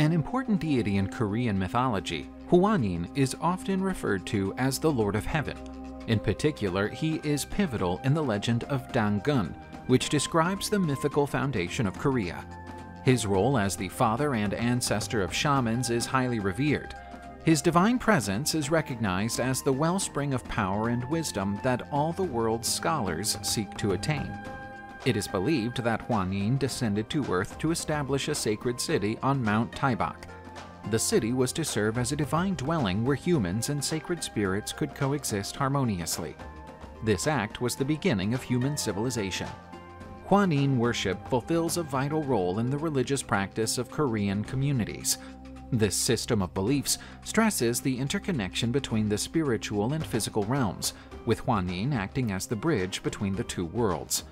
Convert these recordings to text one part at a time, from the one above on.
An important deity in Korean mythology, Hwanin is often referred to as the Lord of Heaven. In particular, he is pivotal in the legend of Dongyun, which describes the mythical foundation of Korea. His role as the father and ancestor of shamans is highly revered. His divine presence is recognized as the wellspring of power and wisdom that all the world's scholars seek to attain. It is believed that Hwanin descended to Earth to establish a sacred city on Mount Taibak. The city was to serve as a divine dwelling where humans and sacred spirits could coexist harmoniously. This act was the beginning of human civilization. Hwanin worship fulfills a vital role in the religious practice of Korean communities. This system of beliefs stresses the interconnection between the spiritual and physical realms, with Hwanin acting as the bridge between the two worlds.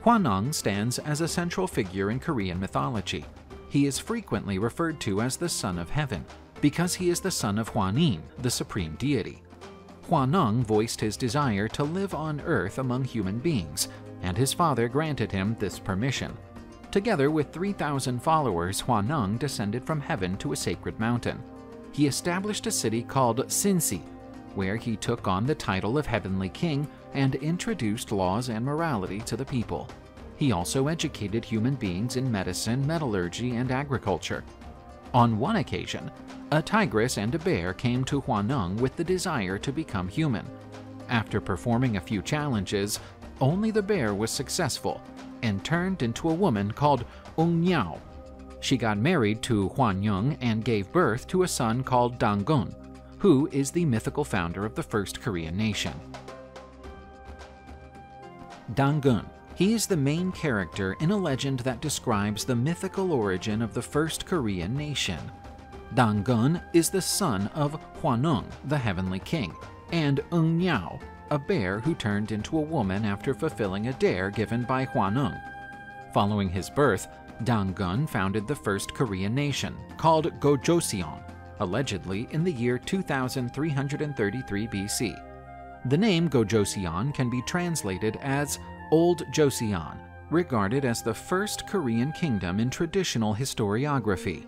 Hwanung stands as a central figure in Korean mythology. He is frequently referred to as the Son of Heaven, because he is the son of Hwanin, the supreme deity. Hwanung voiced his desire to live on Earth among human beings, and his father granted him this permission. Together with 3,000 followers, Hwanung descended from heaven to a sacred mountain. He established a city called Sinsi, where he took on the title of Heavenly King and introduced laws and morality to the people. He also educated human beings in medicine, metallurgy, and agriculture. On one occasion, a tigress and a bear came to Hwanung with the desire to become human. After performing a few challenges, only the bear was successful and turned into a woman called Ung. She got married to Hwanung and gave birth to a son called Dongyun, who is the mythical founder of the first Korean nation. Dongyun. He is the main character in a legend that describes the mythical origin of the first Korean nation. Dongyun is the son of Hwanung, the heavenly king, and Ung, a bear who turned into a woman after fulfilling a dare given by Hwanung. Following his birth, Dongyun founded the first Korean nation, called Gojoseon, allegedly in the year 2333 BC. The name Gojoseon can be translated as Old Joseon, regarded as the first Korean kingdom in traditional historiography.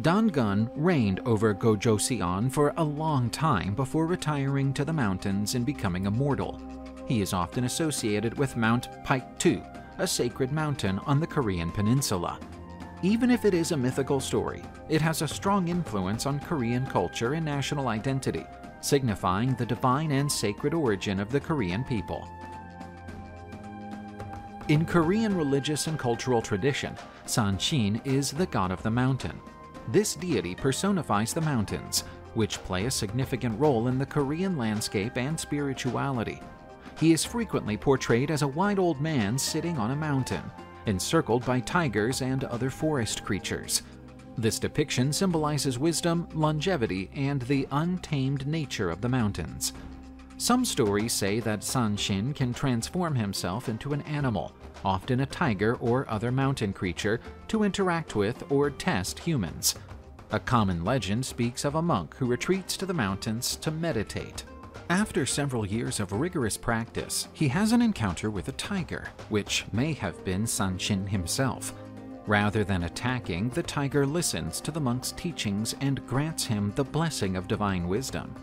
Dongyun reigned over Gojoseon for a long time before retiring to the mountains and becoming immortal. He is often associated with Mount Paektu, a sacred mountain on the Korean peninsula. Even if it is a mythical story, it has a strong influence on Korean culture and national identity, signifying the divine and sacred origin of the Korean people. In Korean religious and cultural tradition, Sunshin is the god of the mountain. This deity personifies the mountains, which play a significant role in the Korean landscape and spirituality. He is frequently portrayed as a white old man sitting on a mountain, encircled by tigers and other forest creatures. This depiction symbolizes wisdom, longevity, and the untamed nature of the mountains. Some stories say that Sunshin can transform himself into an animal, often a tiger or other mountain creature, to interact with or test humans. A common legend speaks of a monk who retreats to the mountains to meditate. After several years of rigorous practice, he has an encounter with a tiger, which may have been Sunshin himself. Rather than attacking, the tiger listens to the monk's teachings and grants him the blessing of divine wisdom.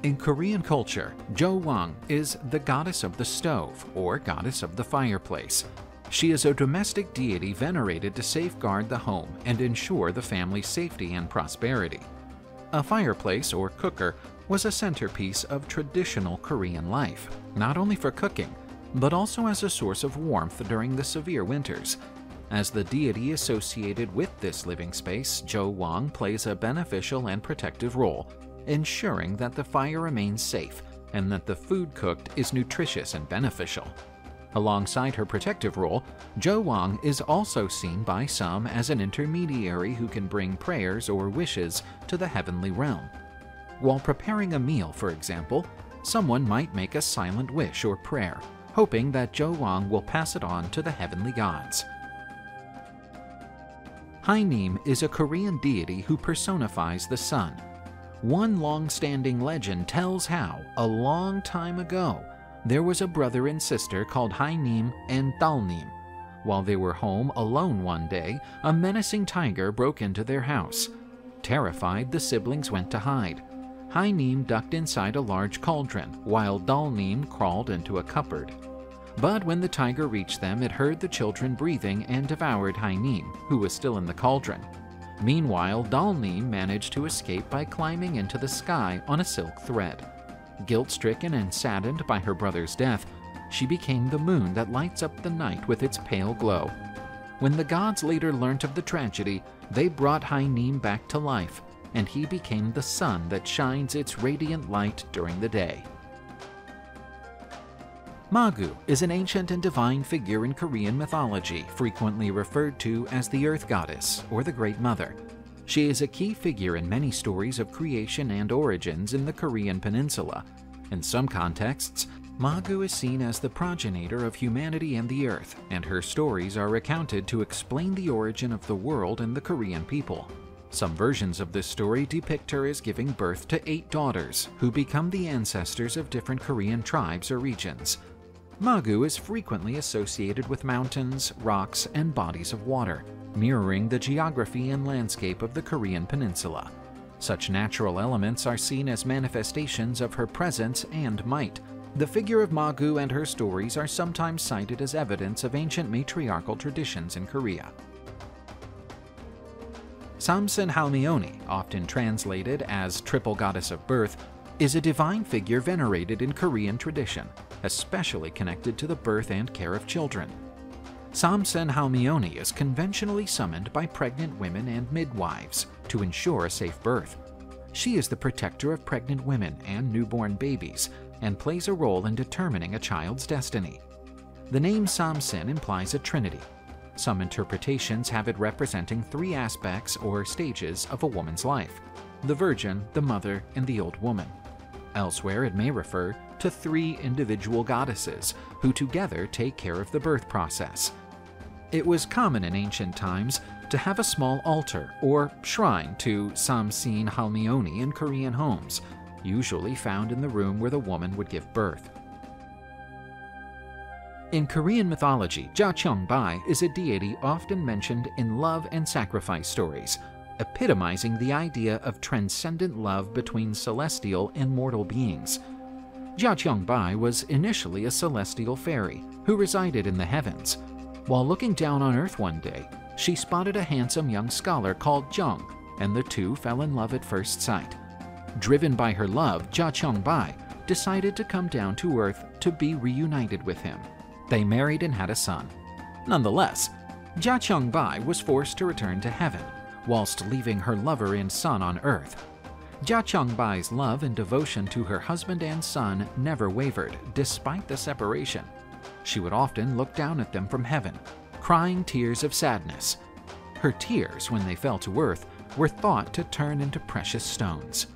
In Korean culture, Wang is the goddess of the stove, or goddess of the fireplace. She is a domestic deity venerated to safeguard the home and ensure the family's safety and prosperity. A fireplace, or cooker, was a centerpiece of traditional Korean life, not only for cooking, but also as a source of warmth during the severe winters. As the deity associated with this living space, Wang plays a beneficial and protective role, ensuring that the fire remains safe and that the food cooked is nutritious and beneficial. Alongside her protective role, Wang is also seen by some as an intermediary who can bring prayers or wishes to the heavenly realm. While preparing a meal, for example, someone might make a silent wish or prayer, hoping that Wang will pass it on to the heavenly gods. Heim is a Korean deity who personifies the sun. One long-standing legend tells how, a long time ago, there was a brother and sister called Heim and Dalnim. While they were home alone one day, a menacing tiger broke into their house. Terrified, the siblings went to hide. Heim ducked inside a large cauldron, while Dongyun crawled into a cupboard. But when the tiger reached them, it heard the children breathing and devoured Heim, who was still in the cauldron. Meanwhile, Dongyun managed to escape by climbing into the sky on a silk thread. Guilt-stricken and saddened by her brother's death, she became the moon that lights up the night with its pale glow. When the gods later learnt of the tragedy, they brought Heim back to life, and he became the sun that shines its radiant light during the day. Magu is an ancient and divine figure in Korean mythology, frequently referred to as the Earth Goddess or the Great Mother. She is a key figure in many stories of creation and origins in the Korean peninsula. In some contexts, Magu is seen as the progenitor of humanity and the earth, and her stories are recounted to explain the origin of the world and the Korean people. Some versions of this story depict her as giving birth to 8 daughters, who become the ancestors of different Korean tribes or regions. Magu is frequently associated with mountains, rocks, and bodies of water, mirroring the geography and landscape of the Korean peninsula. Such natural elements are seen as manifestations of her presence and might. The figure of Magu and her stories are sometimes cited as evidence of ancient matriarchal traditions in Korea. Samson Honi, often translated as Triple Goddess of Birth, is a divine figure venerated in Korean tradition, especially connected to the birth and care of children. Samson Honi is conventionally summoned by pregnant women and midwives to ensure a safe birth. She is the protector of pregnant women and newborn babies and plays a role in determining a child's destiny. The name Samson implies a trinity. Some interpretations have it representing 3 aspects or stages of a woman's life: the virgin, the mother, and the old woman. Elsewhere, it may refer to 3 individual goddesses who together take care of the birth process. It was common in ancient times to have a small altar or shrine to Samson Honi in Korean homes, usually found in the room where the woman would give birth. In Korean mythology, Chong Bai is a deity often mentioned in love and sacrifice stories, epitomizing the idea of transcendent love between celestial and mortal beings. Chong Bai was initially a celestial fairy who resided in the heavens. While looking down on Earth one day, she spotted a handsome young scholar called Yong, and the two fell in love at first sight. Driven by her love, Chong Bai decided to come down to Earth to be reunited with him. They married and had a son. Nonetheless, Chong Bai was forced to return to heaven, whilst leaving her lover and son on Earth. Chong Bai's love and devotion to her husband and son never wavered, despite the separation. She would often look down at them from heaven, crying tears of sadness. Her tears, when they fell to earth, were thought to turn into precious stones.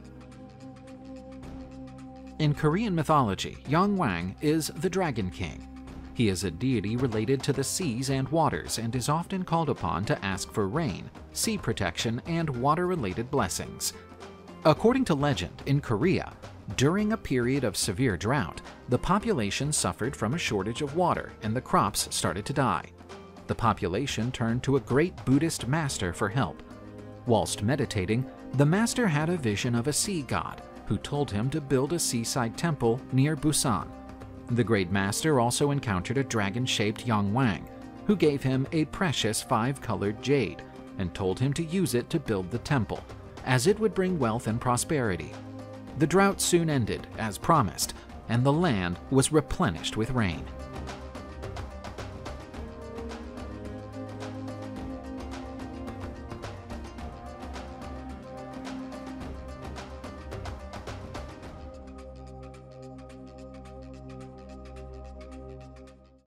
In Korean mythology, Wang is the Dragon King. He is a deity related to the seas and waters and is often called upon to ask for rain, sea protection, and water-related blessings. According to legend, in Korea, during a period of severe drought, the population suffered from a shortage of water and the crops started to die. The population turned to a great Buddhist master for help. Whilst meditating, the master had a vision of a sea god who told him to build a seaside temple near Busan. The great master also encountered a dragon-shaped Wang, who gave him a precious 5-colored jade and told him to use it to build the temple, as it would bring wealth and prosperity. The drought soon ended, as promised, and the land was replenished with rain.